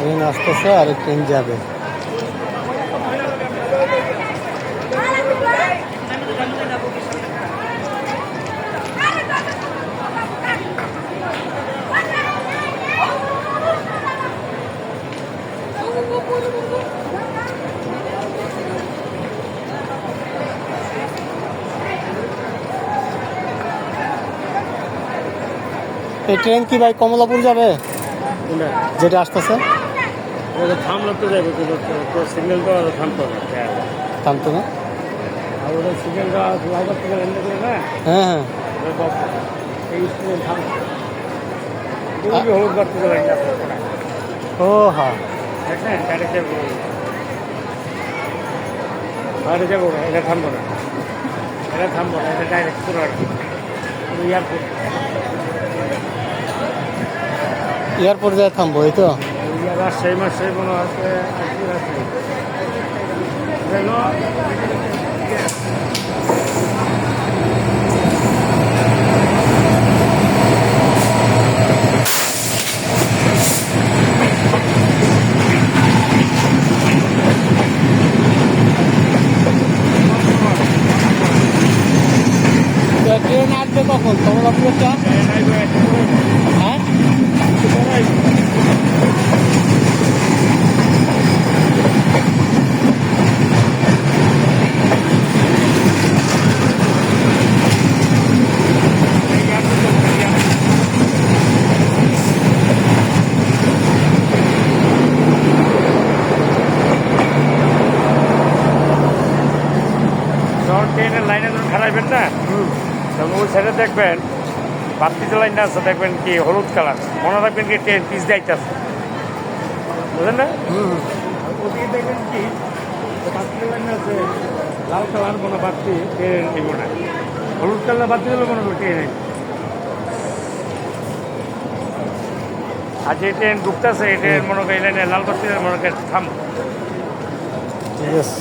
Train আসতেছে আর train যাবে। এই ট্রেন কি ভাই কমলাপুর যাবে? যেটা আসতেছে থামলো তো যাবে, সিগন্যাল তো থামতো না, থামতো না। আর ওটা সিগন্যালটা লাইভার থেকে এনে করে না, হ্যাঁ হ্যাঁ। এই স্টুডেন্ট থামতো হলুদ বাড়তে যাবে। ও হ্যাঁ, দেখছেন ডাইরেক্ট যাবো, বাইরে যাবো, এটা থামবো না, এটা থামবো না, এটা ডাইরেক্ট পুরো আর কি এয়ারপোর্ট। এয়ারপোর্ট যায় থামবো, এই তো। রাজশাহী মাসে মনে আছে ট্রেন আসবে কখন কমলাপুরটা? হ্যাঁ, যখন ট্রেনের লাইনে যখন খারাপবেন না, তখন ওই সাইডে দেখবেন বাত্তিতে লাইনটা আছে, দেখবেন কি হলুদ কালার, মনে রাখবেন কি ট্রেন পিস যাইতেছে, বুঝলেন না? ওদিকে দেখবেন কি বাত্তিতে লাইন আছে লাল কালার, কোনো বাত্তি ট্রেন নিব না, হলুদ কালার বাত্তি দিলে মনে করো ট্রেন নেই। আর যে ট্রেন ঢুকতেছে এই ট্রেন মনে করি লাইনে লাল বাত্তি মনে করেন থাম। ঠিক আছে।